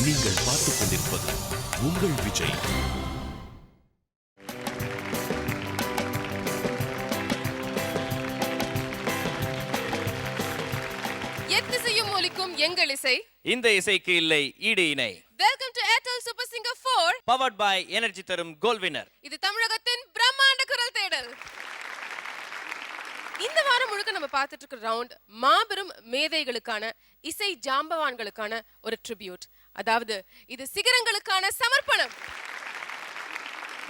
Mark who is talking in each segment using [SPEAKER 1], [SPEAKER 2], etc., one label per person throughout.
[SPEAKER 1] நீங்கள் பார்த்துக் கொண்டிருப்பது உங்கள் விஜய்.
[SPEAKER 2] எத்திசையும் ஒலிக்கும் எங்கள் இசை.
[SPEAKER 3] இந்த இசைக்கு இல்லை ஈடு இணை.
[SPEAKER 2] Welcome to Airtel super singer 4
[SPEAKER 3] powered by energy தரும் கோல் வின்னர்.
[SPEAKER 2] இது தமிழகத்தின் பிரம்மாண்ட குரல் தேடல். இந்த வாரம் முழுக்க நம்ம பார்த்துட்டு இருக்கிற ரவுண்ட் மாபெரும் மேதைகளுக்கான இசை ஜாம்பவான்களுக்கான ஒரு ட்ரிபியூட். அதாவது இது சிகரங்களுக்கான சமர்ப்பணம்.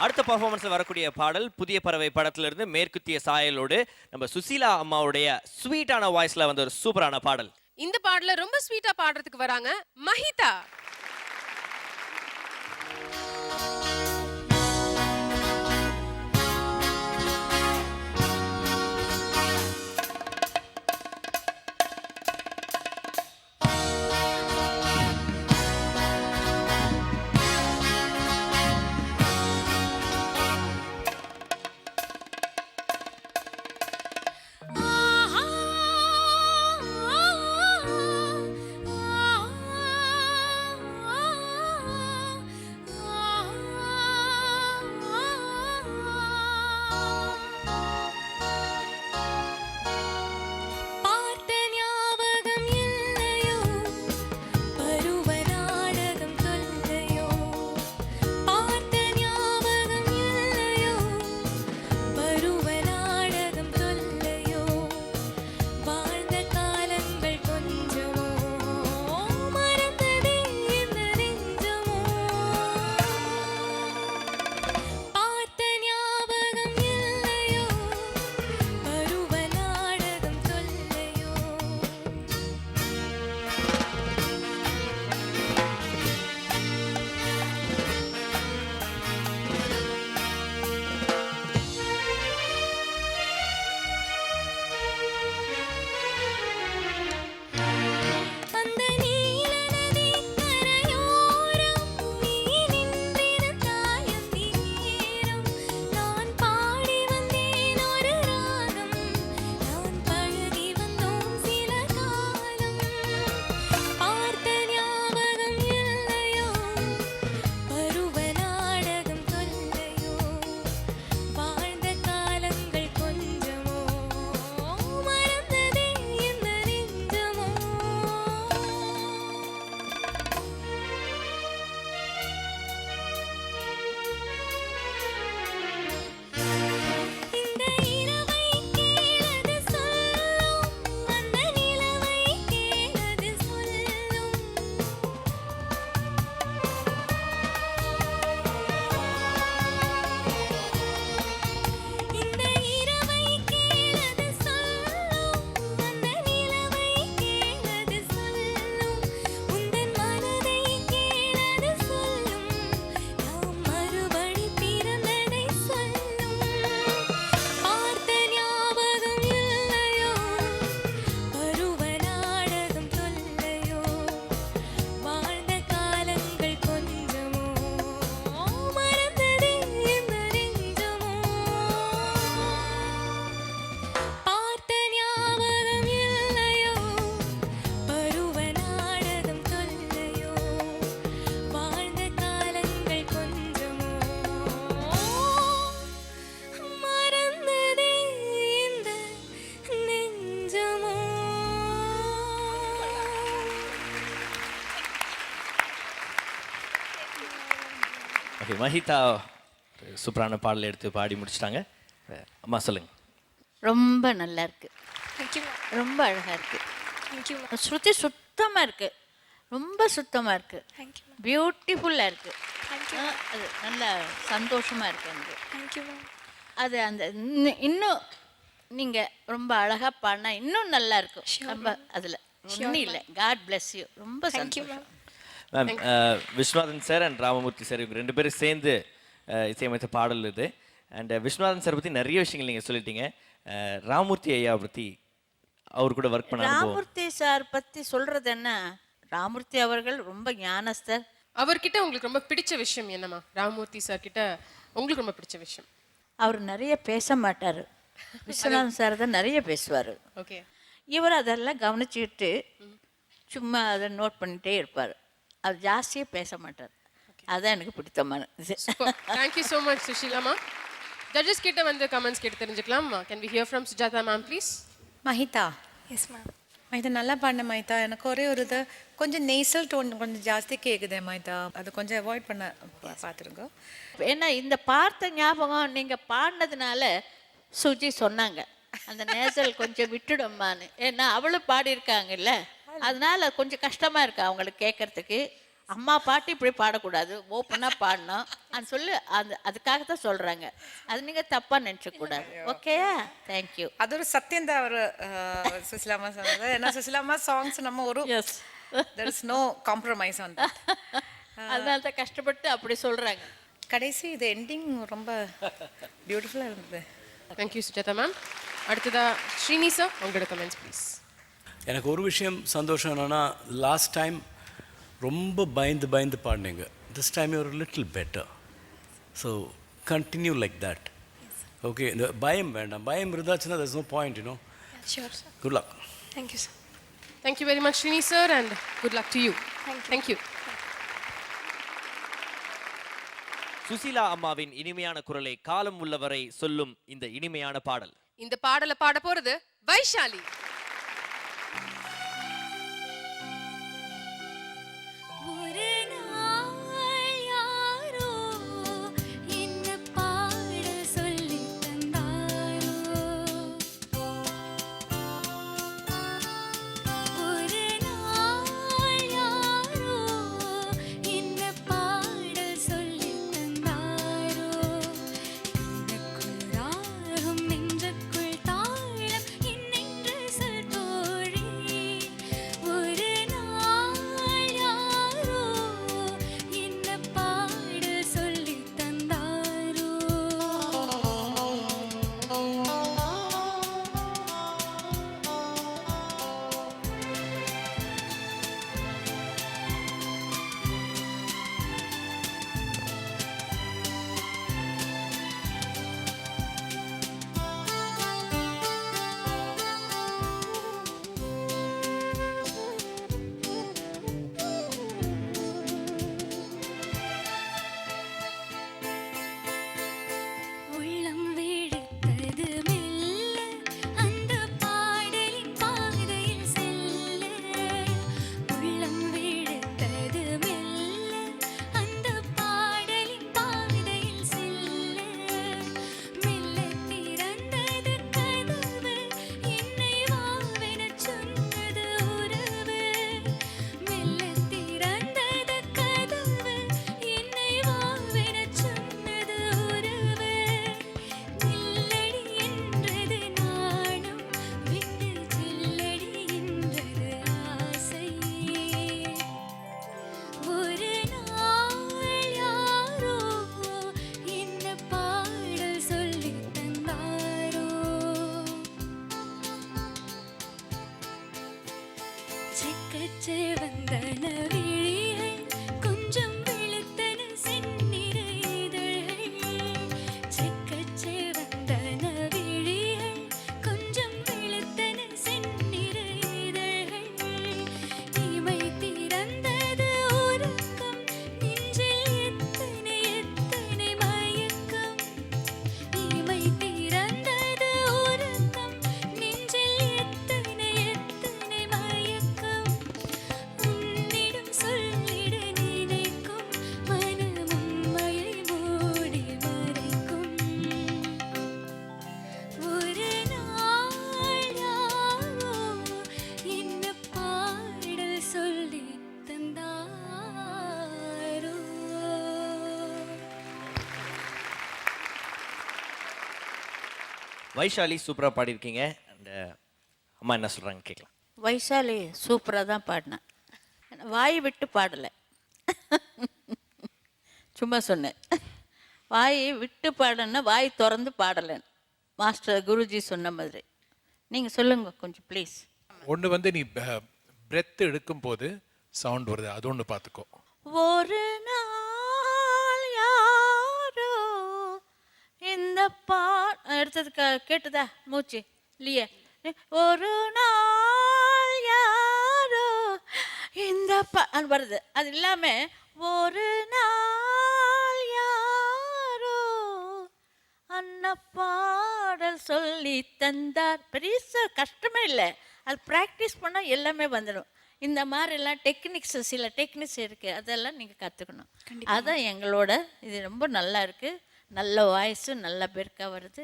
[SPEAKER 3] அடுத்த பர்ஃபார்மன்ஸ் வரக்கூடிய பாடல் புதிய பறவை படத்திலிருந்து மேற்குத்திய சாயலோடு நம்ம சுசீலா அம்மாவுடைய ஸ்வீட்டான வாய்ஸ்ல வந்த ஒரு சூப்பரான பாடல்.
[SPEAKER 2] இந்த பாடல ரொம்ப ஸ்வீட்டா பாடுறதுக்கு வராங்க மஹிதா.
[SPEAKER 3] ஓகே, மஹிதா சூப்பரான பாடல் எடுத்து பாடி முடிச்சிட்டாங்க. அம்மா சொல்லுங்க.
[SPEAKER 4] ரொம்ப நல்லா இருக்கு,
[SPEAKER 5] தேங்க்யூ.
[SPEAKER 4] ரொம்ப அழகா இருக்கு.
[SPEAKER 5] தேங்க்யூ.
[SPEAKER 4] ஸ்ருதி சுத்தமாக இருக்கு, ரொம்ப சுத்தமாக இருக்கு,
[SPEAKER 5] தேங்க்யூ.
[SPEAKER 4] பியூட்டிஃபுல்லாக இருக்கு.
[SPEAKER 5] தேங்க்யூ.
[SPEAKER 4] அது நல்ல சந்தோஷமாக இருக்கு எனக்கு.
[SPEAKER 5] தேங்க்யூ.
[SPEAKER 4] அது அந்த இன்னும் நீங்கள் ரொம்ப அழகாக பாடினா இன்னும் நல்லா இருக்கும். ரொம்ப அதில் ஒன்றும் இல்லை. God bless you. ரொம்ப
[SPEAKER 5] தேங்க்யூ
[SPEAKER 4] சந்தோஷம்.
[SPEAKER 3] Ma'am, Viswanathan sir and Ramamurthy sir இவங்க ரெண்டு பேரும் சேர்ந்து இசையமைத்த பாடல் இது. அண்ட் விஸ்வநாதன் சார் பற்றி நிறைய விஷயங்கள் நீங்கள் சொல்லிட்டீங்க. ராமமூர்த்தி ஐயா பற்றி அவர் கூட ஒர்க் பண்ண
[SPEAKER 4] ராமமூர்த்தி சார் பற்றி சொல்கிறது என்ன, ராமமூர்த்தி அவர்கள் ரொம்ப ஞானஸ்தர்.
[SPEAKER 2] அவர்கிட்ட உங்களுக்கு ரொம்ப பிடிச்ச விஷயம் என்னமா? ராமமூர்த்தி சார் கிட்ட உங்களுக்கு ரொம்ப பிடிச்ச விஷயம்?
[SPEAKER 4] அவர் நிறைய பேச மாட்டார். விஸ்வநாதன் சார் தான் நிறைய பேசுவார்.
[SPEAKER 2] ஓகே.
[SPEAKER 4] இவர் அதெல்லாம் கவனிச்சுக்கிட்டு சும்மா அதை நோட் பண்ணிகிட்டே இருப்பார். அது ஜாஸ்தியாக பேச மாட்டார். அதான் எனக்கு பிடித்தமான இது.
[SPEAKER 2] தேங்க்யூ ஸோ மச் சுஷீலாமா. ஜட்ஜஸ் கிட்ட வந்து கமெண்ட்ஸ் கேட்டு தெரிஞ்சுக்கலாம். Can we hear from Sujatha ma'am please?
[SPEAKER 5] Mahitha,
[SPEAKER 6] yes ma'am.
[SPEAKER 5] Mahitha நல்லா பண்ண மஹிதா. எனக்கு ஒரே ஒரு இது கொஞ்சம் நேசல் டோன் கொஞ்சம் ஜாஸ்தி கேட்குதே மஹிதா, அது கொஞ்சம் அவாய்ட் பண்ண பார்த்துருங்க.
[SPEAKER 4] ஏன்னா இந்த பார்த்த ஞாபகம் நீங்கள் பாடினதுனால சுஜி சொன்னாங்க அந்த நேசல் கொஞ்சம் விட்டுடும்மான்னு. ஏன்னா அவளும் பாடியிருக்காங்கல்ல, அதனால கொஞ்சம் கஷ்டமாக இருக்கு அவங்களுக்கு கேட்கறதுக்கு. அம்மா பாட்டு இப்படி பாடக்கூடாது, ஓப்பனாக பாடணும் அது சொல்லி அதுக்காக தான் சொல்கிறாங்க. அது நீங்கள் தப்பாக நினச்சக்கூடாது. ஓகேயா? தேங்க்யூ.
[SPEAKER 5] அது ஒரு சத்தியம் தான் அவர் சுசிலாமா சொன்னது. ஏன்னா சுசிலாமா சாங்ஸ் நம்ம ஒரு
[SPEAKER 4] yes,
[SPEAKER 5] there is no compromise on that.
[SPEAKER 4] அதனால தான் கஷ்டப்பட்டு அப்படி சொல்கிறாங்க.
[SPEAKER 5] கடைசி இது எண்டிங் ரொம்ப பியூட்டிஃபுல்லாக இருந்தது.
[SPEAKER 2] Thank you Sujatha ma'am. அடுத்ததா ஸ்ரீனி சார், உங்களோட கமெண்ட்ஸ் ப்ளீஸ்.
[SPEAKER 7] எனக்கு ஒரு விஷயம் சந்தோஷம் என்னென்னா, லாஸ்ட் டைம் ரொம்ப பயந்து பாடினீங்க. This time your little better. So continue like that. Okay, இந்த பயம் வேண்டாம். பயம் இருந்தாச்சுன்னா there's no point, you know.
[SPEAKER 6] Sure sir.
[SPEAKER 7] Good luck.
[SPEAKER 6] Thank you sir.
[SPEAKER 2] Thank you very much Srini sir and good luck to you. Thank you.
[SPEAKER 3] Susheela அம்மாவின் இனிமையான குரலை காலம் உள்ளவரை சொல்லும் இந்த இனிமையான பாடல்.
[SPEAKER 2] இந்த பாடலை பாட போறது வைஷாலி.
[SPEAKER 3] வைஷாலி சூப்பராக பாடியிருக்கீங்க. அண்ட் அம்மா என்ன சொல்கிறாங்க கேட்கலாம்.
[SPEAKER 4] வைஷாலி சூப்பராக தான் பாடினேன். வாய் விட்டு பாடலை, சும்மா சொன்னேன். வாய் விட்டு பாடன்னா வாய் திறந்து பாடலைன்னு மாஸ்டர் குருஜி சொன்ன மாதிரி. நீங்கள் சொல்லுங்க கொஞ்சம் ப்ளீஸ்.
[SPEAKER 8] ஒன்று வந்து நீ பிரெத் எடுக்கும் போது சவுண்ட் வருது, அது ஒன்று பார்த்துக்கோ.
[SPEAKER 4] ஒரு நாள் யாரோ இந்த எடுத்தது கேட்டுதா மூச்சு இல்லையே. ஒரு நாள் யாரோ இந்த வருது. அது இல்லாமல் ஒரு நாள் யாரோ அன்னப்பாடல் சொல்லி தந்தார். பெரிய கஷ்டமே இல்லை, அது ப்ராக்டிஸ் பண்ணால் எல்லாமே வந்துடும். இந்த மாதிரிலாம் சில டெக்னிக்ஸ் இருக்குது, அதெல்லாம் நீங்கள் கற்றுக்கணும். அதான் எங்களோட இது ரொம்ப நல்லா இருக்குது. நல்ல வாய்ஸு நல்ல பேருக்காக வருது.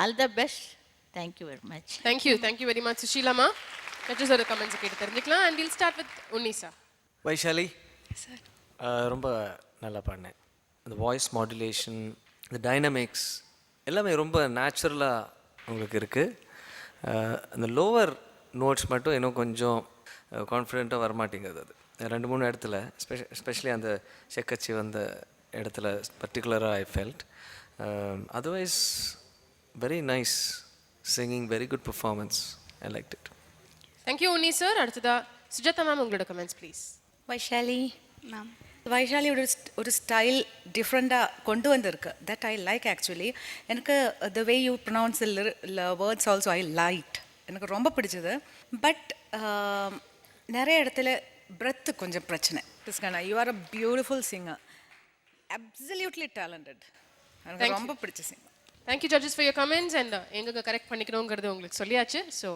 [SPEAKER 4] All the best. Thank you very much.
[SPEAKER 2] Thank you very much சுஷீலாமா. ஜட்ஜஸோட கமெண்ட்ஸ் கேட்டு தெரிஞ்சுக்கலாம். அண்ட் வில் ஸ்டார்ட் வித் உன்னிசா.
[SPEAKER 9] வைஷாலி
[SPEAKER 6] சார்.
[SPEAKER 9] ரொம்ப நல்லா பாடினேன். அந்த வாய்ஸ் மாடுலேஷன், இந்த டைனமிக்ஸ் எல்லாமே ரொம்ப நேச்சுரலாக உங்களுக்கு இருக்குது. அந்த லோவர் நோட்ஸ் மட்டும் இன்னும் கொஞ்சம் கான்ஃபிடெண்ட்டாக வரமாட்டேங்குது. அது 2-3 இடத்துல எஸ்பெஷலி அந்த செக்கச்சி வந்த இடத்துல பர்டிகுலராக I felt. Otherwise very nice singing, very good performance. I like it.
[SPEAKER 2] Thank you Unni sir. அடுத்ததா சுஜாதா மேம், உங்களோட கமெண்ட்ஸ் ப்ளீஸ்.
[SPEAKER 5] வைஷாலி
[SPEAKER 6] மேம்.
[SPEAKER 5] வைஷாலியோட ஒரு ஸ்டைல் டிஃப்ரெண்ட்டாக கொண்டு வந்திருக்கு. That I like actually. எனக்கு the way you pronounce words also I like. எனக்கு ரொம்ப பிடிச்சது. பட் நிறைய இடத்துல பிரெத்து கொஞ்சம் பிரச்சனை. கிறிஸ்கானா, you are a beautiful singer, absolutely talented. எனக்கு ரொம்ப பிடிச்ச சிங்கர்.
[SPEAKER 2] Thank you judges for your comments. And எங்கே கரெக்ட் பண்ணிக்கணுங்கிறது உங்களுக்கு சொல்லியாச்சு. So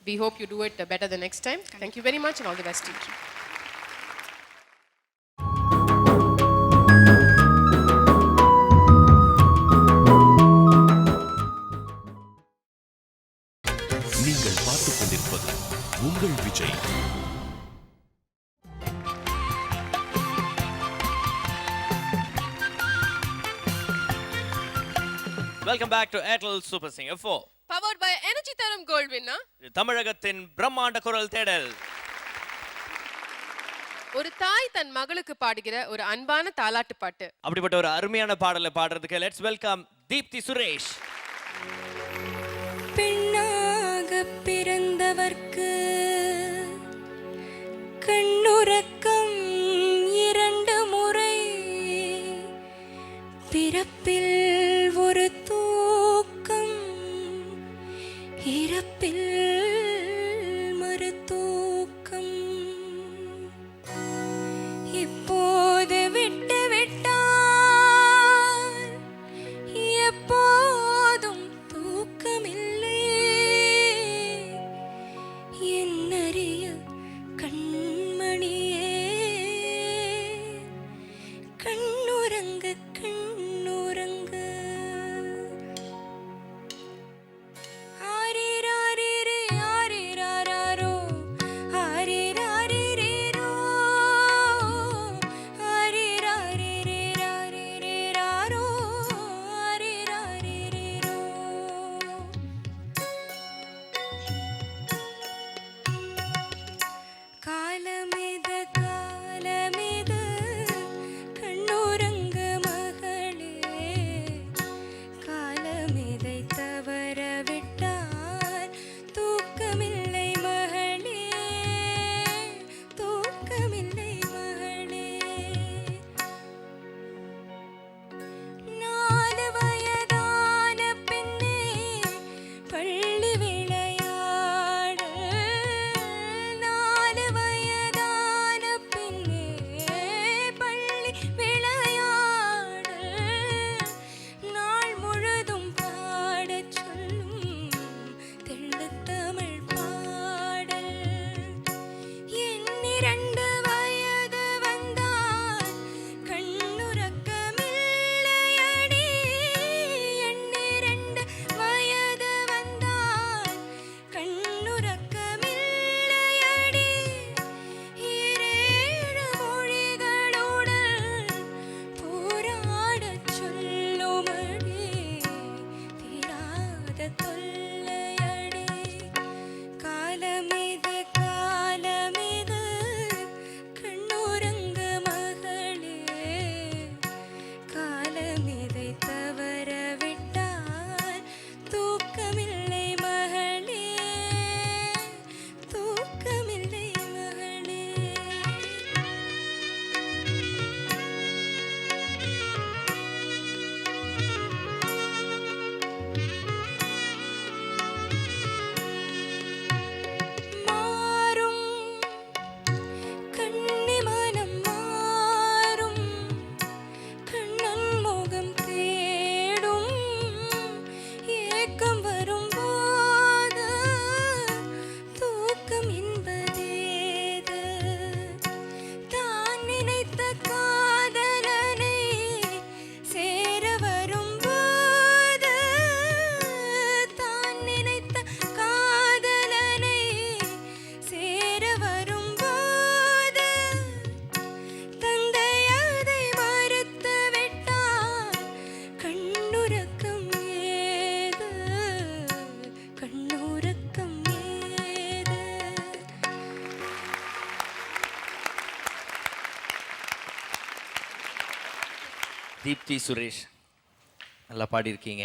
[SPEAKER 2] we hope you do it better the next time. Thank you very much and all the best to you.
[SPEAKER 1] நீங்கள் பார்த்துக் கொண்டிருப்பது உங்கள் Vijay.
[SPEAKER 3] Welcome back to Airtel super singer 4.
[SPEAKER 2] Powered by Energy தரும் gold winner.
[SPEAKER 3] தமிழகத்தின் பிரம்மாண்ட குரல் தேடல்.
[SPEAKER 2] ஒரு தாய் தன் மகளுக்கு பாடுகிற ஒரு அன்பான தாலாட்டு பாட்டு.
[SPEAKER 3] அப்படிப்பட்ட ஒரு அருமையான பாடலை பாடுறதுக்கு லெட்ஸ் வெல்கம் தீப்தி சுரேஷ்.
[SPEAKER 6] பெண்ணாக பிறந்தவர்க்கு கண்ணுறக்கம் 2 முறை, பிறப்பில் ஒரு தூக்கம், இறப்பில் மறுதூக்கம். இப்போது விட்டு விட்டால் எப்போதும் தூக்கமில்லை. என்னறிய கண்மணியே
[SPEAKER 3] தீப்தி சுரேஷ் நல்லா பாடியிருக்கீங்க.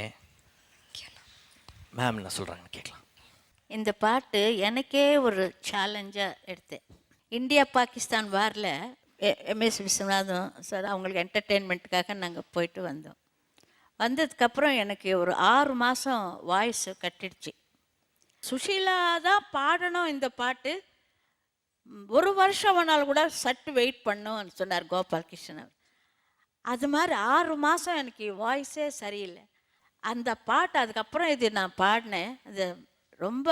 [SPEAKER 3] மேம் என்ன சொல்கிறாங்கன்னு கேட்கலாம்.
[SPEAKER 4] இந்த பாட்டு எனக்கே ஒரு சேலஞ்சாக எடுத்தேன். இந்தியா பாகிஸ்தான் வாரில் எம்எஸ் விஸ்வநாதன் சார் அவங்களுக்கு என்டர்டெயின்மெண்ட்டுக்காக நாங்கள் போயிட்டு வந்தோம். வந்ததுக்கப்புறம் எனக்கு ஒரு 6 மாதம் வாய்ஸ் கட்டிடுச்சு. சுஷீலா தான் பாடணும் இந்த பாட்டு, 1 வருஷம் ஆனாலும் கூட சட்டு வெயிட் பண்ணுன்னு சொன்னார் கோபாலகிருஷ்ணன். அது மாதிரி 6 மாதம் எனக்கு வாய்ஸே சரியில்லை. அந்த பாட்டு அதுக்கப்புறம் இது நான் பாடினேன். அது ரொம்ப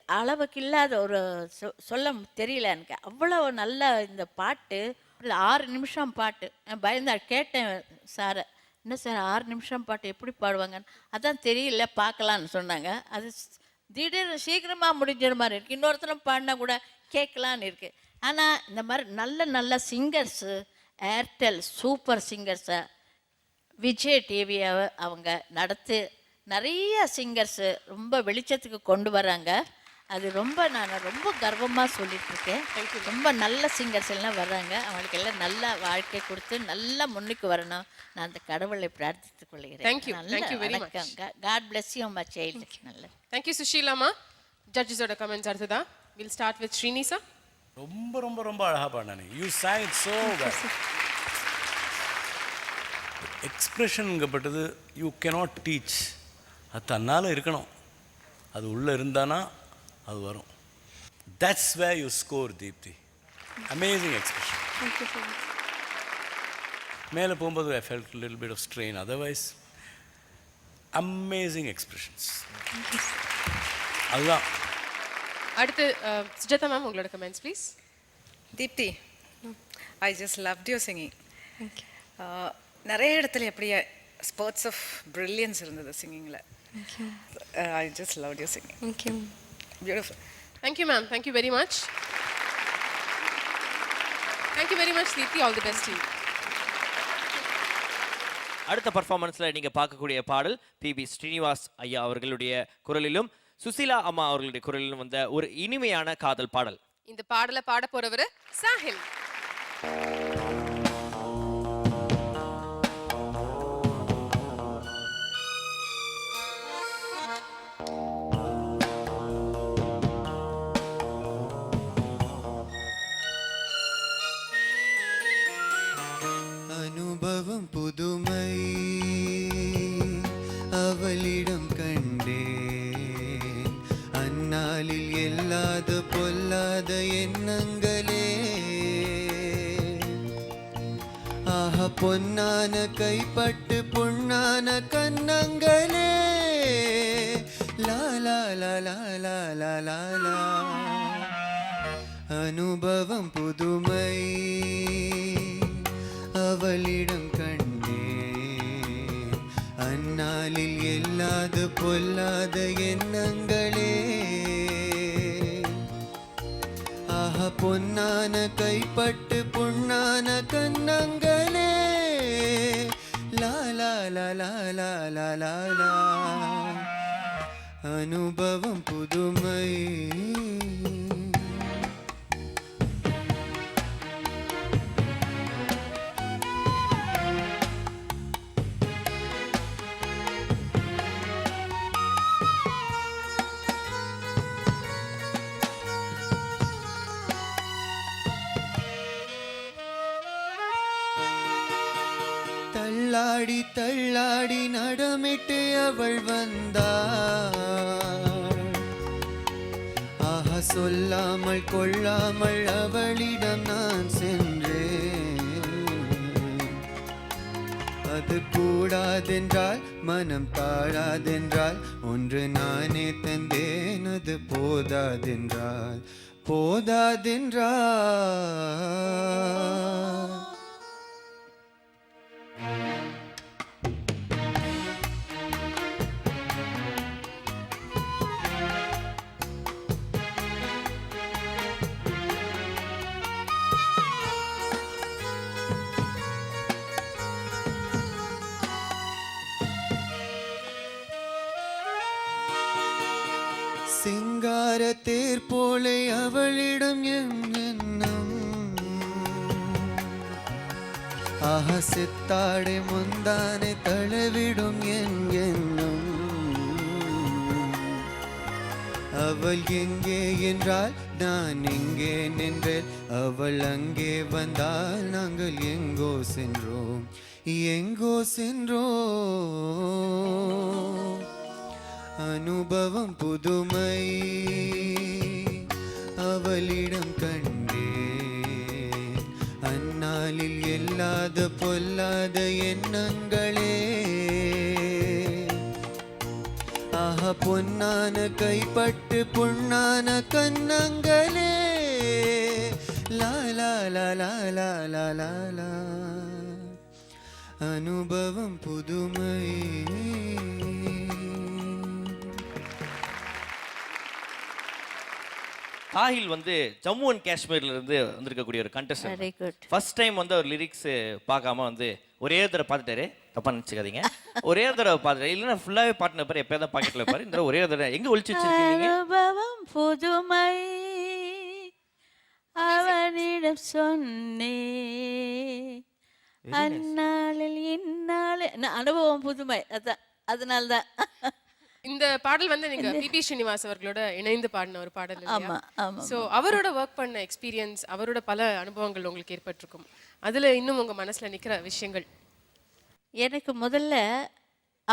[SPEAKER 4] அளவுக்கு இல்லாத ஒரு சொல்ல தெரியல எனக்கு. அவ்வளோ நல்ல இந்த பாட்டு. 6 நிமிஷம் பாட்டு. பயந்தா கேட்டேன் சாரை, என்ன சார் 6 நிமிஷம் பாட்டு எப்படி பாடுவாங்கன்னு. அதான் தெரியல, பார்க்கலான்னு சொன்னாங்க. அது திடீர்னு சீக்கிரமாக முடிஞ்சிட மாதிரி இருக்குது. இன்னொருத்தரும் பாடினா கூட கேட்கலான்னு இருக்குது. ஆனால் இந்த மாதிரி நல்ல நல்ல சிங்கர்ஸு, ஏர்டெல் சூப்பர் சிங்கர்ஸை விஜய் டிவியை அவங்க நடத்து நிறைய சிங்கர்ஸு ரொம்ப வெளிச்சத்துக்கு கொண்டு வராங்க. அது ரொம்ப நான் ரொம்ப கர்வமாக சொல்லிகிட்ருக்கேன். ரொம்ப நல்ல சிங்கர்ஸ் எல்லாம் வர்றாங்க. அவங்களுக்கு எல்லாம் நல்ல வாழ்க்கை கொடுத்து நல்லா முன்னுக்கு வரணும். நான் அந்த கடவுளை பிரார்த்தித்துக் கொள்கிறேன். God bless you my child. நல்ல
[SPEAKER 2] தேங்க்யூ சுஷீலாமா. ஜட்ஜஸோட கமெண்ட்ஸ் அடுத்ததா. Will start with Srini sir.
[SPEAKER 7] ரொம்ப ரொம்ப ரொம்ப அழகாக பாடினானே. You sang it so well. எக்ஸ்ப்ரெஷனுங்கப்பட்டது யூ கெனாட் டீச். அது தன்னால் இருக்கணும். அது உள்ளே இருந்தானா அது வரும். That's way you score Deepti. Amazing expression. மேலே போகும்போது I felt little bit of strain. Otherwise amazing expressions. அதுதான்.
[SPEAKER 2] அடுத்து சுஜாதா மேம் உங்களோட comments please.
[SPEAKER 5] Deepti, I just loved your singing. நிறைய இடத்துல எப்படி ஸ்பர்ட்ஸ் ஆஃப் பிரில்லியன்ஸ் இருந்தது சிங்கிங்கில். I just loved your singing.
[SPEAKER 6] Thank you.
[SPEAKER 5] Beautiful.
[SPEAKER 2] Thank you ma'am. Thank you very much. Thank you very much Deepthi. All the best to you.
[SPEAKER 3] அடுத்த பர்ஃபார்மன்ஸில் நீங்கள் பார்க்கக்கூடிய பாடல் BP Srinivas ஐயா அவர்களுடைய குரலிலும் சுசீலா அம்மா அவர்களுடைய குரலிலும் வந்த ஒரு இனிமையான காதல் பாடல்.
[SPEAKER 2] இந்த பாடலை பாட போறவர் சாஹில்.
[SPEAKER 10] அனுபவம் புதுமை அவளிடம் கண்டேன். அந்நாளில் எல்லாத பொல்லாத எண்ணங்களே. ஆஹா பொன்னான கைப்பட்டு பொன்னான கண்ணங்களே. லா லா லா லா லா லா லா லா. அனுபவம் புதுமை அவளிடம் கண்டேன். அந்நாளில் எல்லாது பொல்லாத எண்ணங்களே. ஆஹா பொன்னான கைப்பட்டு பொன்னான கண்ணங்களே. லா லா லா லா லா லா லா லா. அனுபவம் புதுமை. தள்ளாடி தள்ளாடி நடமிட்டு அவள் வந்தாள். ஆஹா சொல்லாமல் கொள்ளாமல் அவளிடம் நான் சென்றேன். அது கூடாதென்றால் மனம் தாழாதென்றால் ஒன்று நானே தந்தேன். அது போதாதென்றால் போதாதென்றால். சிங்கார தேர் போலே அவளிடம் என் எண்ணம். ஆஹா சித்தாடை முந்தானை தழுவிடும் என் எண்ணம். அவள் எங்கே என்றால் நான் எங்கே நின்றேன், அவள் அங்கே வந்தால் நாங்கள் எங்கோ சென்றோம், எங்கோ சென்றோம். அனுபவம் புதுமை அவளிடம் கண்டேன், அந்நாளில் எல்லாத பொல்லாத எண்ணங்களே. ஆஹா பொன்னான கைப்பட்டு பொன்னான கண்ணங்களே. லா லா லா லா லா லா லா லா. அனுபவம் புதுமை.
[SPEAKER 3] சாஹில் வந்து ஜம்மு அண்ட் காஷ்மீர்ல இருந்து வந்திருக்கக்கூடிய ஒரு contestant.
[SPEAKER 4] Very good.
[SPEAKER 3] First time வந்து அவர் லிரிக்ஸ் பார்க்காம வந்து ஒரே ஒரு தடவை பார்த்துட்டாரு. தப்பா நினச்சிக்காதீங்க. ஒரே ஒரு தடவை பார்த்துட்டாரு. இல்லைன்னா ஃபுல்லாகவே பாட்டு பாரு, எப்போதான் பாக்கெட்டில் வைப்பாரு. இந்த தடவை ஒரே ஒரு தடவை எங்கே ஒழிச்சு வச்சிருக்கீங்க?
[SPEAKER 4] அனுபவம் புதுமை அவனிடம் சொன்னே, அந்நாளில் இந்நாளில் அனுபவம் புதுமை. அதான் அதனால்தான்.
[SPEAKER 2] இந்த பாடல் வந்து நீங்க பிபி ஸ்ரீனிவாஸ் அவர்களோட இணைந்து பாடின ஒரு பாடல் இல்லையா?
[SPEAKER 4] ஆமா ஆமா.
[SPEAKER 2] ஸோ அவரோட ஒர்க் பண்ண எக்ஸ்பீரியன்ஸ், அவரோட பல அனுபவங்கள் உங்களுக்கு ஏற்பட்டிருக்கும். அதுல இன்னும் உங்க மனசுல நிக்கிற விஷயங்கள்?
[SPEAKER 4] எனக்கு முதல்ல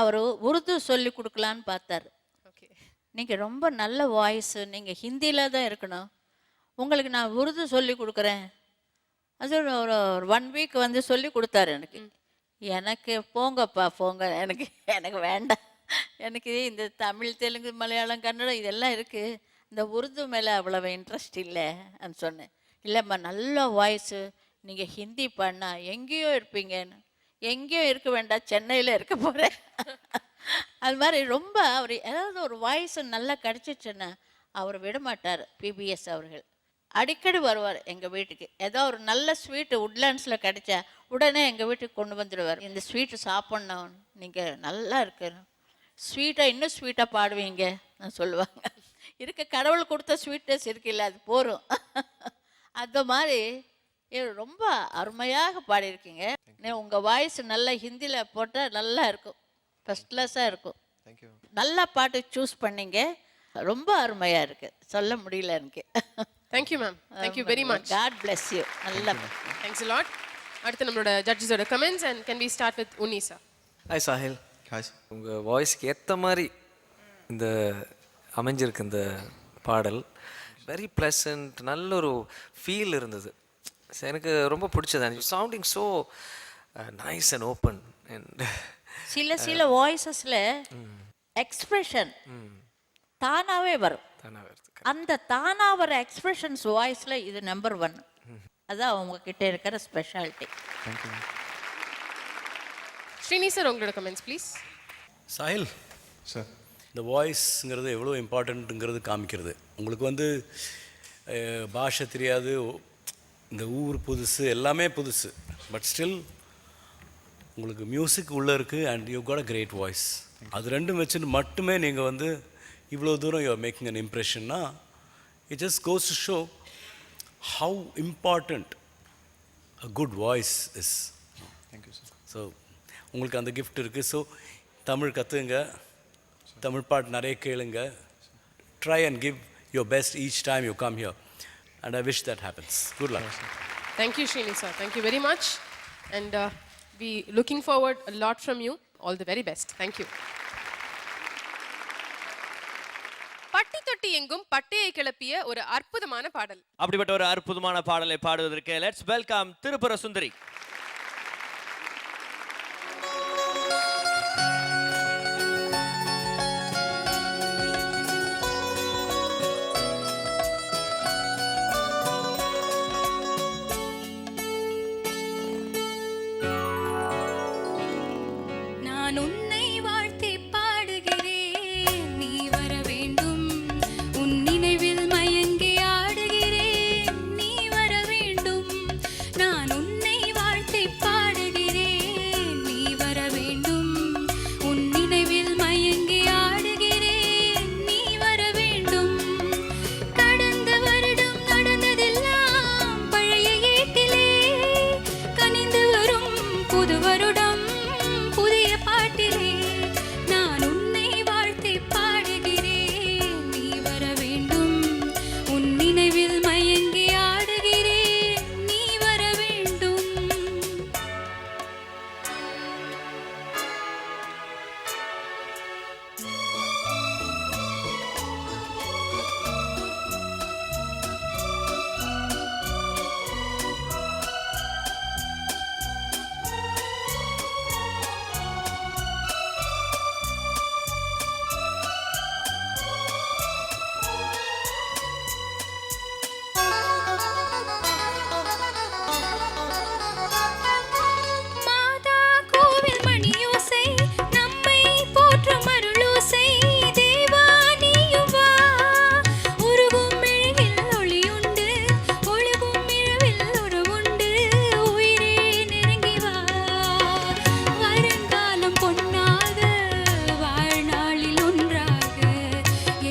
[SPEAKER 4] அவர் உருது சொல்லி கொடுக்கலான்னு பார்த்தாரு.
[SPEAKER 2] ஓகே.
[SPEAKER 4] நீங்கள் ரொம்ப நல்ல வாய்ஸு, நீங்கள் ஹிந்தியில் தான் இருக்கணும், உங்களுக்கு நான் உருது சொல்லி கொடுக்குறேன். அது ஒரு 1 வீக் வந்து சொல்லி கொடுத்தாரு எனக்கு. எனக்கு போங்கப்பா போங்க, எனக்கு வேண்டாம், எனக்கு இந்த தமிழ் தெலுங்கு மலையாளம் கன்னடம் இதெல்லாம் இருக்குது, இந்த உருது மேலே அவ்வளவு இன்ட்ரெஸ்ட் இல்லைன்னு சொன்னேன். இல்லைம்மா நல்ல வாய்ஸு, நீங்கள் ஹிந்தி பாடினா எங்கேயோ இருப்பீங்கன்னு. எங்கேயோ இருக்க வேண்டாம், சென்னையில் இருக்க போகிறேன். அது மாதிரி ரொம்ப அவர் ஏதாவது ஒரு வாய்ஸ் நல்லா கிடச்சிச்சுன்னா அவர் விட மாட்டார். பிபிஎஸ் அவர்கள் அடிக்கடி வருவார் எங்கள் வீட்டுக்கு. ஏதோ ஒரு நல்ல ஸ்வீட்டு உட்லேண்ட்ஸில் கிடைச்சா உடனே எங்கள் வீட்டுக்கு கொண்டு வந்துடுவார். இந்த ஸ்வீட்டு சாப்பிட்ணும், நீங்கள் நல்லா இருக்கணும், ஸ்வீட்டாக இன்னும் ஸ்வீட்டாக பாடுவீங்க நான் சொல்லுவாங்க. இருக்க கடவுள் கொடுத்த ஸ்வீட்னஸ் இருக்குல்ல, அது போகும். அந்த மாதிரி ரொம்ப அருமையாக பாடியிருக்கீங்க. உங்கள் வாய்ஸ் நல்லா ஹிந்தியில் போட்டால் நல்லா இருக்கும், ஃபஸ்ட் கிளாஸாக இருக்கும். நல்லா பாட்டு சூஸ் பண்ணீங்க, ரொம்ப அருமையாக இருக்குது, சொல்ல முடியல எனக்கு.
[SPEAKER 2] Thank you ma'am, thank you very much.
[SPEAKER 4] God bless you. நல்லா
[SPEAKER 2] தேங்க்ஸ் லாட். அடுத்து நம்மளோட ஜட்ஜஸோட comments and can we start with Unni sir.
[SPEAKER 9] Hi Sahil. உங்கள் வாய்ஸ்க்கு ஏற்ற மாதிரி இந்த அமைஞ்சிருக்கு இந்த பாடல். வெரி ப்ளசன்ட், நல்ல ஒரு ஃபீல் இருந்தது. எனக்கு ரொம்ப பிடிச்சது. Sounding so nice and open. And
[SPEAKER 4] சில வாய்ஸஸில் எக்ஸ்பிரஷன் தானாகவே வரும். அந்த தானா வர எக்ஸ்பிரஷன்ஸ் வாய்ஸில் இது நம்பர் 1. அதான் உங்ககிட்ட இருக்கிற ஸ்பெஷாலிட்டி.
[SPEAKER 2] ஸ்ரீனி சார் உங்களோட கமெண்ட்ஸ் ப்ளீஸ்.
[SPEAKER 7] சாஹில் சார், இந்த வாய்ஸ்ங்கிறது எவ்வளோ இம்பார்ட்டண்ட்டுங்கிறது காமிக்கிறது. உங்களுக்கு வந்து பாஷை தெரியாது, இந்த ஊர் புதுசு, எல்லாமே புதுசு, பட் ஸ்டில் உங்களுக்கு மியூசிக் உள்ளே இருக்குது and you got a great voice. அது ரெண்டும் வச்சுட்டு மட்டுமே நீங்கள் வந்து இவ்வளோ தூரம் யூஆர் மேக்கிங் அன் இம்ப்ரெஷன்னா it just goes to show how important a good voice is. Thank you sir. So உங்களுக்கு அந்த கிஃப்ட் இருக்குது. ஸோ தமிழ் கற்றுங்க, தமிழ் பாட்டு நிறைய கேளுங்க, try and give your best each time you come here and I wish that happens. Good luck.
[SPEAKER 2] Thank you Srini sir, thank you very much and we looking forward a lot from you. All the very best. Thank you. பட்டி தொட்டி எங்கும் பட்டையை கிளப்பிய ஒரு அற்புதமான பாடல்.
[SPEAKER 3] அப்படிப்பட்ட ஒரு அற்புதமான பாடலை பாடுவதற்கு லெட்ஸ் வெல்கம் திருப்புர சுந்தரி.
[SPEAKER 6] நான் உன்னை வாழ்த்தி பாடுகிறேன், நீ வர வேண்டும். உன் நினைவில் மயங்கி ஆடுகிறேன், நீ வர வேண்டும். நான் உன்னை வாழ்த்தி புது வருடம் புதிய பாட்டிலே நான் உன்னை வாழ்த்தி பாடுகிறேன் நீ வர வேண்டும் உன் நினைவில் மயங்கி ஆடுகிறேன் நீ வர வேண்டும் மாதா கோவில் மணியோசை நம்மை போற்றும் அருளோசை தேவா நீயும் வா உருகும் மெழுகில் ஒளியுண்டு ஒழுகும் இரவில் உறவுண்டு உயிரே நெருங்கி வா வருங்காலம் பொன்னாக வாழ்நாளில் ஒன்றாக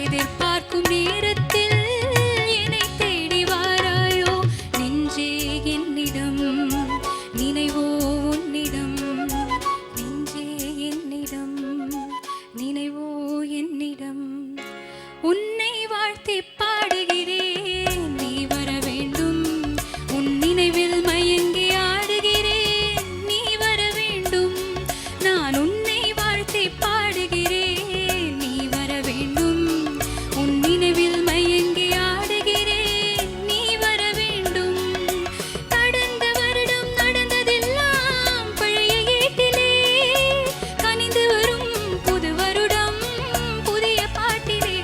[SPEAKER 6] எதிர்பார்க்கும் நேரத்தில் என்னை தேடி வாராயோ நெஞ்சே என்னிடம் நினைவோ உன்னிடம் நெஞ்சே என்னிடம் நினைவோ என்னிடம் உன்னை வாழ்த்தி பாடுகிறேன் நீ வர வேண்டும் உன் நினைவில் மயங்கி ஆடுகிறேன் நீ வர வேண்டும் நான் உன்னை வாழ்த்தி பாடுகிறேன் நீ வர வேண்டும் உன் நினைவில் மயங்கி ஆடுகிறேன் நீ வர வேண்டும் கடந்த வருடம் நடந்ததெல்லாம் பழைய ஏட்டிலே கனிந்து வரும் புது வருடம் புதிய பாட்டிலே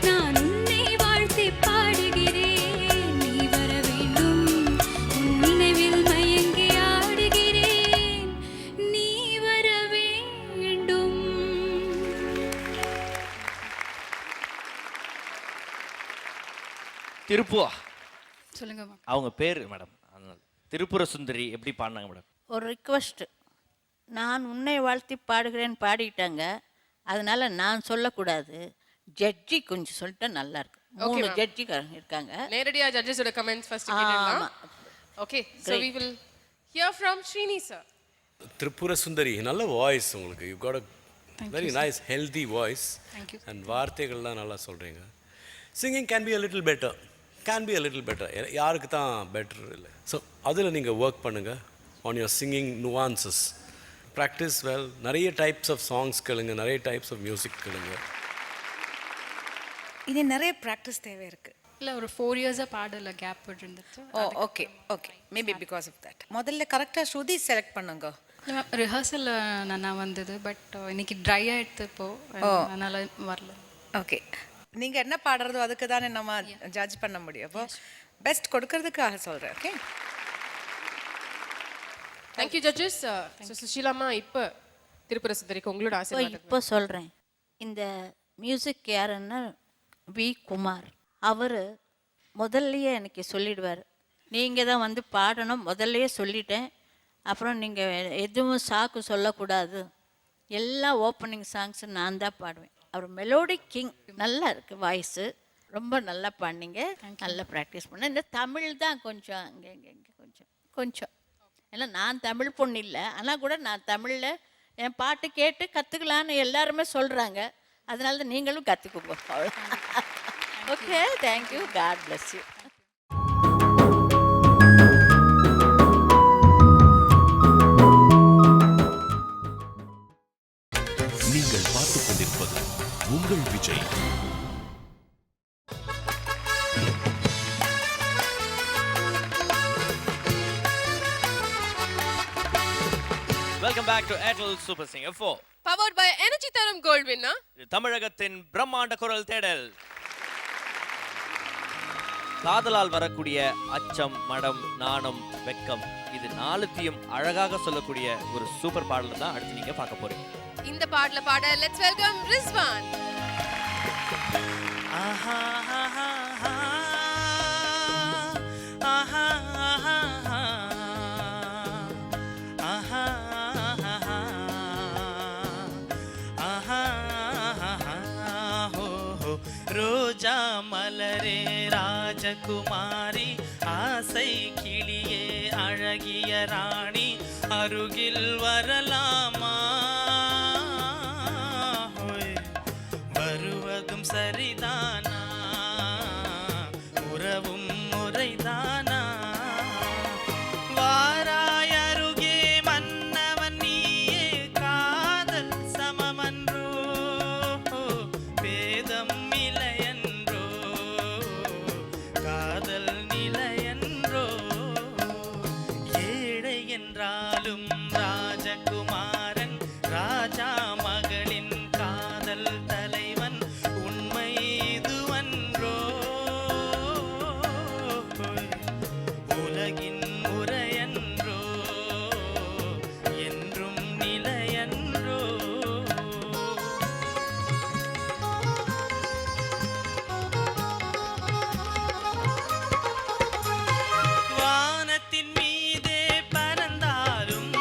[SPEAKER 6] நான் உன்னை வாழ்த்தி பாடுகிறேன் நீ வர வேண்டும் உன் நினைவில் மயங்கி ஆடுகிறேன் நீ வர வேண்டும்
[SPEAKER 3] திருப்புவா
[SPEAKER 6] சொல்லுங்க
[SPEAKER 3] அவங்க பேர் மேடம் திருப்புர சுந்தரி எப்படி பாடினாங்க மேடம்?
[SPEAKER 4] ஒரு ரிக்வெஸ்ட், நான் உன்னை வாழ்த்தி பாடுகிறேன் பாடிட்டாங்க, அதனால நான் சொல்லக்கூடாது, ஜட்ஜி கொஞ்சம் சொல்லிட்டா நல்லா இருக்கு. மூணு
[SPEAKER 2] ma'am.
[SPEAKER 4] ஜட்ஜி இருக்காங்க.
[SPEAKER 2] நேரடியா ஜட்ஜஸோட கமெண்ட்ஸ் ஃபர்ஸ்ட்
[SPEAKER 4] ஆமா.
[SPEAKER 2] கேட்கலாம். Okay, so we will hear from Srini sir.
[SPEAKER 7] Tripura Sundari, நல்ல வாய்ஸ் உங்களுக்கு. You got a very nice healthy voice and வார்த்தைகள்லாம் நல்லா சொல்கிறீங்க. Singing can be a little better, can be a little better. யாருக்கு தான் பெட்டர் இல்லை. ஸோ அதில் நீங்கள் ஒர்க் பண்ணுங்கள் on your singing nuances. Practice well. நிறைய டைப்ஸ் ஆஃப் சாங்ஸ் கேளுங்க, நிறைய டைப்ஸ் ஆஃப் மியூசிக் கேளுங்க.
[SPEAKER 5] இனி நிறைய ப்ராக்டிஸ் தேவை இருக்குது.
[SPEAKER 6] இல்லை ஒரு 4 இயர்ஸாக பாடல கேப் இருந்துச்சு.
[SPEAKER 5] Okay okay, maybe because of that. முதல்ல கரெக்டாக ஸ்ருதி செலக்ட் பண்ணுங்க.
[SPEAKER 6] ரிஹர்சல் நல்லா வந்தது, பட் இன்னைக்கு ட்ரை ஆகிடுது இப்போது, அதனால் வரல.
[SPEAKER 5] ஓகே, நீங்கள் என்ன பாடுறதோ அதுக்கு தானே நம்ம ஜட்ஜ் பண்ண முடியும். அப்போ பெஸ்ட் கொடுக்கறதுக்காக சொல்கிறேன். Okay,
[SPEAKER 2] Thank you judges. So சுஷீலாமா, இப்போ திருப்புர சுந்தரிக்கு உங்களோட ஆசீர்வாதம்.
[SPEAKER 4] இப்போ சொல்கிறேன், இந்த மியூசிக் யாருன்னா வி குமார். அவர் முதல்லையே எனக்கு சொல்லிடுவார், நீங்கள் தான் வந்து பாடணும், முதல்லையே சொல்லிட்டேன், அப்புறம் நீங்கள் எதுவும் சாக்கு சொல்லக்கூடாது, எல்லா ஓப்பனிங் சாங்ஸு நான் தான் பாடுவேன். அவர் மெலோடி கிங். நல்லா இருக்குது வாய்ஸு, ரொம்ப நல்லா பாடினீங்க, நல்லா ப்ராக்டிஸ் பண்ணேன். இந்த தமிழ் தான் கொஞ்சம் அங்கே இங்கே கொஞ்சம் ஏன்னா நான் தமிழ் பொண்ணு இல்லை, ஆனால் கூட நான் தமிழில் என் பாட்டு கேட்டு கற்றுக்கலான்னு எல்லாருமே சொல்கிறாங்க, அதனால தான் நீங்களும் கற்றுக்குங்க. அவ்வளோ. Okay, thank you, god bless you.
[SPEAKER 1] நீங்கள் பார்த்துக் கொண்டிருப்பது உங்கள் Vijay.
[SPEAKER 3] Welcome back to Airtel super singer 4,
[SPEAKER 2] Powered by energy தரும் கோல்ட் வின்னா.
[SPEAKER 3] தமிழகத்தின் பிரம்மாண்ட குரல் தேடல். காதலால் வரக்கூடிய அச்சம், மடம், நாணம், வெக்கம், இது நாலுத்தையும் அழகாக சொல்லக்கூடிய ஒரு சூப்பர் பாடல் தான் அடுத்து நீங்க பார்க்க போறீங்க.
[SPEAKER 2] இந்த பாடல பாட லெட்ஸ் வெல்கம் ரிஸ்வான்.
[SPEAKER 11] ரோஜா மலரே ராஜகுமாரி, ஆசை கிளியே அழகிய ராணி, அருகில் வரலாமா ஹோய், வருவதும் சரிதானா உறவும் முறைதானா வாராய் அருகே மன்னவன் நீயே காதல் சமமன்றோ பேதம் இலையன்றோ காதல் நிலையன்றோ ஏழை என்றாலும் ராஜகுமாரன் ராஜா மகளின் காதல் தலைவன் உண்மை இதுவன்றோ உலகின் முறையன்றோ என்றும் நிலையன்றோ வானத்தின் மீதே பறந்தாலும்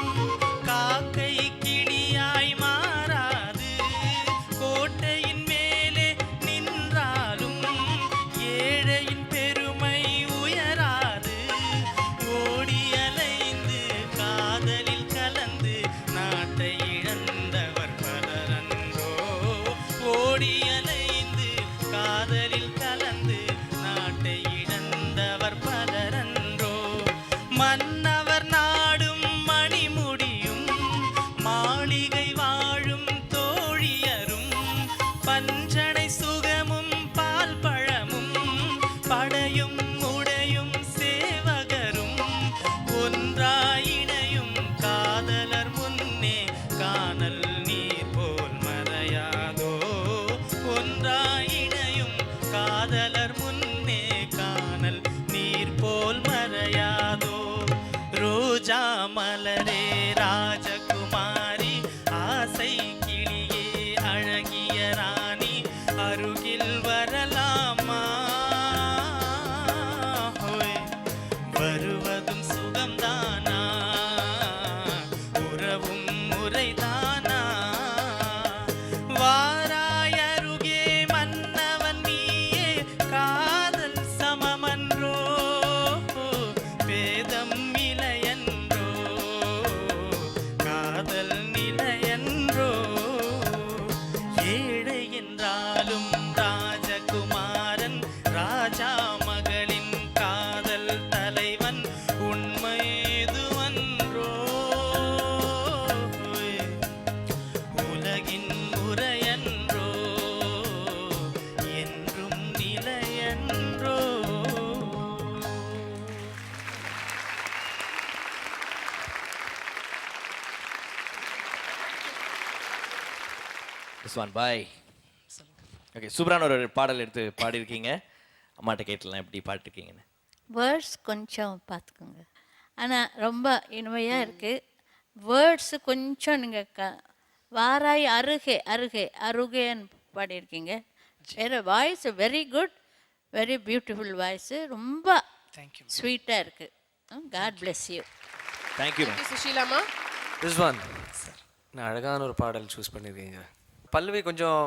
[SPEAKER 11] காக்கை கிளியாய் மாறாது கோட்டையின் மேலே நின்றாலும் ஏழையின் பெருமை உயராது ஓடி அலைந்து காதலில் கலந்து நாட்டை இழந்தவர் பலரன்றோ ஓடி அலைந்து காதலில் கலந்து நாட்டை இழந்தவர் பலரன்றோ மன்னவர் நாடும் மணிமுடியும் மாளிகை வாழும் தோழியரும் பஞ்சனை சுகமும் பால் பழமும் படையும் உடையும் சேவகரும் ஒன்றாயினையும் காதலர் முன்னே காணல் நீர் போல் மறையாதோ ஒன்றாயினையும் காதலர் முன்னே காணல் நீர் போல் மறையாதோ ரோஜா மலரே ராஜகுமாரி ஆசை கிளியே அழகிய ராணி அருகில் வரலாமா ஹோய், வருவதும் சுகம்தானா உறவும் முறைதானா வாராய் அருகே மன்னவன் நீயே காதல் சமமன்றோ பேதம் இலையன்றோ காதல் நிலையன்றோ ஏழை என்றாலும் ராஜகுமாரன் ராஜா மகளின் காதல் தலைவன் உண்மை இதுவன்றோ உலகின் முறையன்றோ என்றும் நிலையன்றோ
[SPEAKER 3] ரிஸ்வான் பாய். ஓகே, சூப்பரான ஒரு பாடல் எடுத்து பாடியிருக்கீங்க. அம்மாட்ட கேட்டலாம் எப்படி பாடிருக்கீங்கன்னு.
[SPEAKER 4] வேர்ட்ஸ் கொஞ்சம் பார்த்துக்கோங்க, ஆனால் ரொம்ப இனிமையாக இருக்குது. வேர்ட்ஸு கொஞ்சம் நீங்கள் வாராய் அருகே அருகே அருகேன்னு பாடியிருக்கீங்க. வேறு voice very good, very beautiful voice, ரொம்ப ஸ்வீட்டாக இருக்குது. God bless you.
[SPEAKER 3] தேங்க்யூ.
[SPEAKER 2] சுஷீலாமா.
[SPEAKER 9] ரிஸ்வான், நான் அழகான ஒரு பாடல் சூஸ் பண்ணியிருக்கீங்க. பல்லவி கொஞ்சம்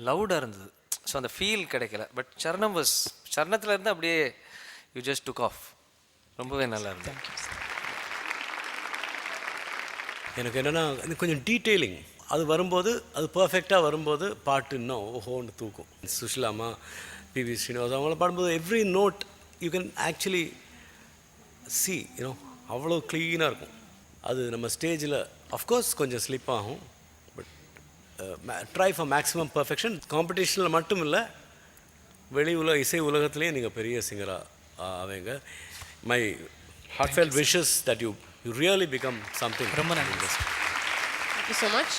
[SPEAKER 9] லவுடாக இருந்தது, ஸோ அந்த ஃபீல் கிடைக்கல. பட் சரணத்தில் இருந்து அப்படியே யூ ஜஸ்ட் டுக் ஆஃப். ரொம்பவே நல்லா இருந்தது.
[SPEAKER 7] எனக்கு என்னென்னா கொஞ்சம் டீட்டெயிலிங் அது வரும்போது, அது பர்ஃபெக்டாக வரும்போது பாட்டு இன்னும் ஓஹோன்னு தூக்கும். சுஷிலாமா, பிவி ஸ்ரீனிவாஸ் அவங்கள பாடும்போது every note you can actually see you know அவ்வளோ க்ளீனாக இருக்கும். அது நம்ம ஸ்டேஜில் அஃப்கோர்ஸ் கொஞ்சம் ஸ்லிப் ஆகும். But try for maximum perfection. காம்படிஷனில் மட்டும் இல்லை, வெளி இசை உலகத்துலேயே நீங்கள் பெரிய சிங்கராக ஆவீங்க. My heartfelt wishes that you really become something.
[SPEAKER 11] ரொம்ப நன்றி.
[SPEAKER 2] Thank you so much.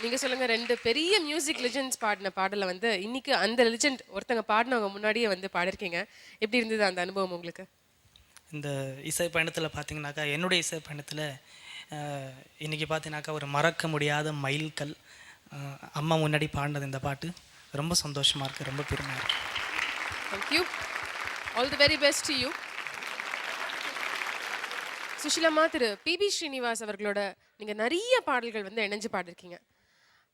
[SPEAKER 2] நீங்கள் சொல்லுங்கள், ரெண்டு பெரிய மியூசிக் லெஜெண்ட்ஸ் பாடின பாடலை வந்து இன்னைக்கு அந்த லெஜெண்ட் ஒருத்தங்க பாடினவங்க முன்னாடியே வந்து பாடிருக்கீங்க. எப்படி இருந்தது அந்த அனுபவம் உங்களுக்கு?
[SPEAKER 11] இந்த இசை பயணத்தில் பார்த்தீங்கன்னாக்கா, என்னுடைய இசை பயணத்தில் இன்றைக்கி பார்த்தீங்கன்னாக்கா ஒரு மறக்க முடியாத மைல்கல். அம்மா முன்னாடி பாடினது இந்த பாட்டு ரொம்ப சந்தோஷமாக இருக்குது, ரொம்ப பெருமையாக இருக்குது.
[SPEAKER 2] Thank you. All the very best to you. சுஷிலாமா, திரு பிபி ஸ்ரீனிவாஸ் அவர்களோட நீங்கள் நிறைய பாடல்கள் வந்து இணைஞ்சு பாடிருக்கீங்க.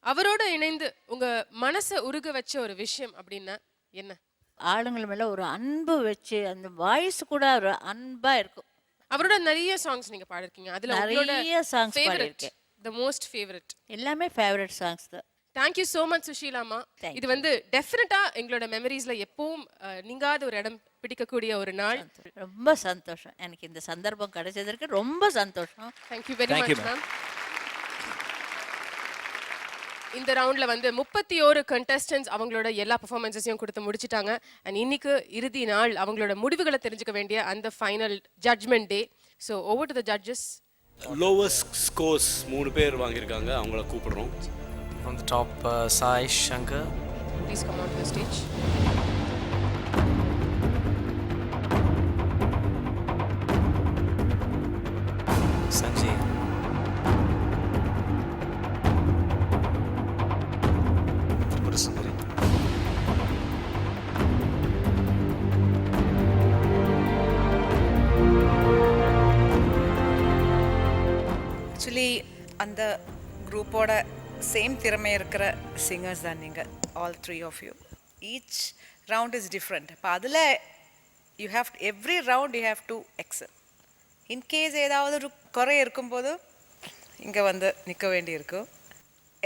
[SPEAKER 2] அவரோட இணைந்து உங்கள் மனசை உருக வச்ச ஒரு விஷயம் அப்படின்னா என்ன?
[SPEAKER 4] ஆளுங்கள் மேலே ஒரு அன்பு வச்சு, அந்த வாய்ஸ் கூட ஒரு அன்பாக இருக்கும்.
[SPEAKER 2] அவரோட நிறைய சாங்ஸ் நீங்க பாடிருக்கீங்க. அதுல உங்களோட
[SPEAKER 4] நிறைய songs
[SPEAKER 2] ஃபேவரட்,
[SPEAKER 4] பாடியிருக்கேன்.
[SPEAKER 2] The most favourite?
[SPEAKER 4] எல்லாமே ஃபேவரட் சாங்ஸ் தான்.
[SPEAKER 2] தேங்க்யூ ஸோ மச் சுஷீலாமா.
[SPEAKER 4] Thank
[SPEAKER 2] இது வந்து டெஃபினட்டா எங்களோட மெமரிஸ்ல எப்பவும் நீங்காத ஒரு இடம் பிடிக்கக்கூடிய ஒரு நாள்.
[SPEAKER 4] ரொம்ப சந்தோஷம். எனக்கு இந்த சந்தர்ப்பம் கிடைச்சதற்கு ரொம்ப சந்தோஷம்.
[SPEAKER 2] Thank you very
[SPEAKER 3] Thank you,
[SPEAKER 2] much ma'am. இந்த ரவுண்ட்ல வந்து 31 கண்டஸ்டன்ட்ஸ் அவங்களோட எல்லா பெர்ஃபார்மன்ஸஸையும் கொடுத்து முடிச்சிட்டாங்க. அண்ட் இன்னைக்கு இறுதி நாள், அவங்களோட முடிவுகளை தெரிஞ்சுக்க வேண்டிய அந்த final judgment day. So over to the judges.
[SPEAKER 7] Lowest scores 3 பேர் வாங்கியிருக்காங்க, அவங்கள கூப்பிடுறோம்.
[SPEAKER 9] From the top, Sai Shankar.
[SPEAKER 2] Please come on to the stage.
[SPEAKER 9] Sanjay. Tripura Sundari.
[SPEAKER 5] Actually அந்த குரூப்போட சேம் திறமை இருக்கிற சிங்கர்ஸ் தான் நீங்கள், all 3 of you. Each round is different. இப்போ அதில் you have every round you have to excel. In case ஏதாவது ஒரு குறை இருக்கும்போது இங்கே வந்து நிற்க வேண்டியிருக்கும்.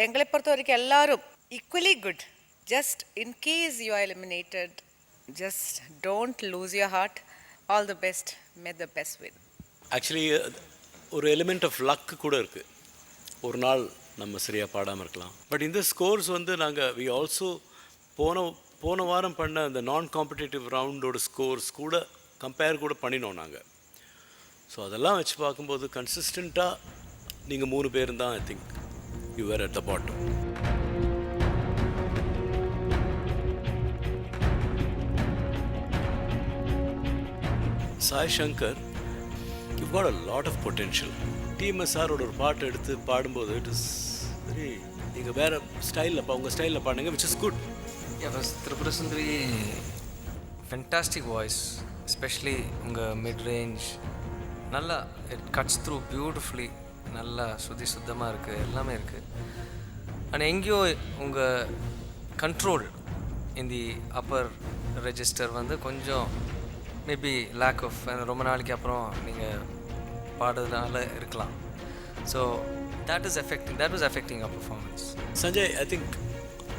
[SPEAKER 5] எங்களை பொறுத்த வரைக்கும் எல்லாரும் equally good. Just in case you are eliminated, just don't lose your heart. All the best. May the best win.
[SPEAKER 7] Actually ஒரு எலிமெண்ட் ஆஃப் லக் கூட இருக்குது. ஒரு நாள் நம்ம சரியாக பாடாமல் இருக்கலாம். பட் இந்த ஸ்கோர்ஸ் வந்து நாங்கள் வி ஆல்சோ போன வாரம் பண்ண அந்த நான் காம்படிட்டிவ் ரவுண்டோட ஸ்கோர்ஸ் கூட கம்பேர் கூட பண்ணினோம் நாங்கள். ஸோ அதெல்லாம் வச்சு பார்க்கும்போது கன்சிஸ்டண்ட்டாக நீங்கள் 3 பேர் தான் I think you were at the bottom. Sai Shankar, you got a lot of potential. டிஎம்எஸ்ஆரோட ஒரு பாட்டு எடுத்து பாடும்போது இட் இஸ் வெரி, நீங்கள் வேறு ஸ்டைலில் உங்கள் ஸ்டைலில் பாடுங்க, which is good.
[SPEAKER 9] Yeah, was Tripura Sundari, fantastic voice, especially உங்கள் மிட் ரேஞ்ச் நல்லா இட் கட்ஸ் த்ரூ பியூட்டிஃபுல்லி. நல்லா சுத்தமாக இருக்குது, எல்லாமே இருக்குது. ஆனால் எங்கேயோ உங்கள் கண்ட்ரோல் இன் தி அப்பர் ரெஜிஸ்டர் வந்து கொஞ்சம் மேபி லேக் ஆஃப், ரொம்ப நாளைக்கு அப்புறம் நீங்கள் பாடுறதுனால இருக்கலாம். So that was affecting our performance.
[SPEAKER 7] Sanjay, I think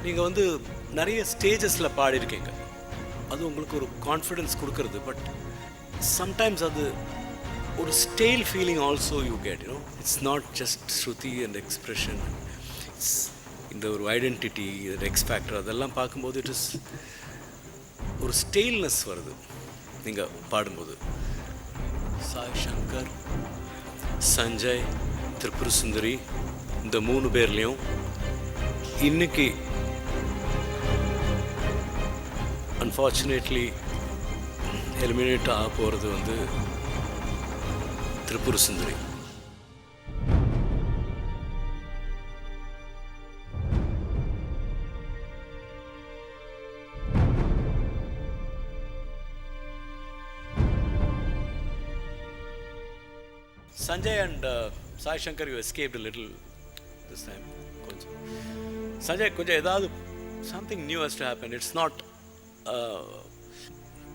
[SPEAKER 7] நீங்கள் வந்து நிறைய ஸ்டேஜஸில் பாடியிருக்கீங்க, அது உங்களுக்கு ஒரு கான்ஃபிடென்ஸ் கொடுக்கறது. பட் சம்டைம்ஸ் அது ஒரு style feeling also you get, you know. It's not just Shruti and expression. It's இந்த ஒரு ஐடென்டிட்டி, எக்ஸ் ஃபேக்டர், அதெல்லாம் பார்க்கும்போது இட் இஸ் ஒரு ஸ்டைல்னஸ் வருது நீங்கள் பாடும்போது. சாய் சங்கர், சஞ்சய், திரிபுர சுந்தரி, இந்த 3 பேர்லேயும் இன்னைக்கு அன்ஃபார்ச்சுனேட்லி எலிமினேட் ஆக போகிறது வந்து Tripura Sundari. Sanjay and Sai Shankar, you escaped a little this time. Sanjay, konja edavadhu something new has to happen. It's not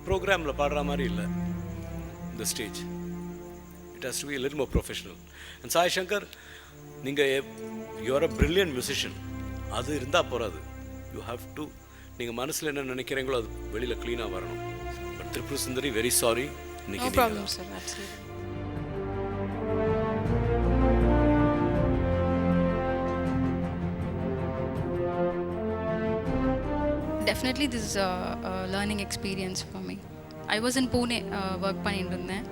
[SPEAKER 7] program la paadra mari illa the stage. It has to be a little more professional. And Sai Shankar, you are a brilliant musician. அது இருந்தா போறாது. You have to, நீங்க மனசுல என்ன நினைக்கிறீங்களோ அது வெளியில க்ளீனா வரணும். But Tripura Sundari, very sorry.
[SPEAKER 6] No problem, sir. Absolutely. Definitely this is a learning experience for me. I was in Pune work பண்ணிட்டு இருந்தேன்.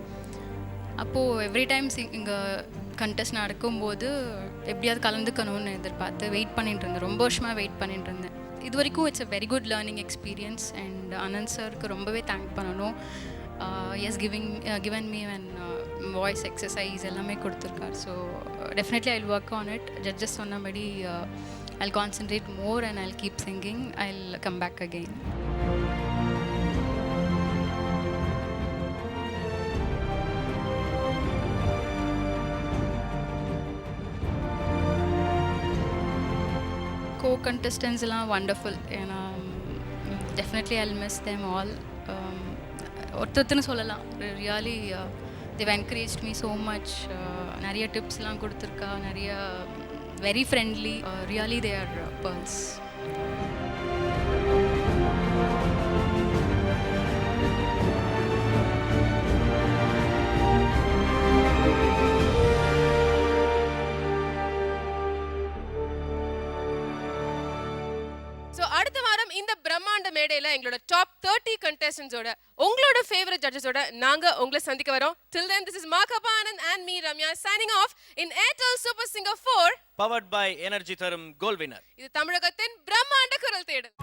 [SPEAKER 6] அப்போது எவ்ரி டைம் இங்கே கண்டெஸ்ட் நடக்கும்போது எப்படியாவது கலந்துக்கணும்னு எதிர்பார்த்து வெயிட் பண்ணிட்டு இருந்தேன். ரொம்ப வருஷமாக வெயிட் பண்ணிட்டு இருந்தேன். இது வரைக்கும் it's a very good learning experience. And Anand சாருக்கு ரொம்பவே தேங்க் பண்ணணும். Has given me and voice exercise எல்லாமே கொடுத்துருக்கார். So definitely I will work on it. Judges சொன்னபடி I'll concentrate more and I'll keep singing. I'll come back again. Co-contestants are wonderful and definitely I'll miss them all. ஒருத்தருன்னு சொல்லலாம், really they've encouraged me so much. நிறைய டிப்ஸ்லாம் கொடுத்துருக்கா, நிறைய very friendly. Really they are pearls.
[SPEAKER 2] So அடுத்த வாரம் இந்த பிரம்மாண்ட மேடையில எங்களோட டாப் 30 contestants-ஓட உங்களோட ஃபேவரட் ஜட்ஜஸோட நாங்க உங்களை சந்திக்க வரோம். Till then, this is Makapa Anand and me Ramya signing off in Airtel Super Singer 4
[SPEAKER 3] powered by energy தரும் கோல் வினர்.
[SPEAKER 2] இது தமிழகத்தின் பிரம்மாண்ட குரல் தேடல்.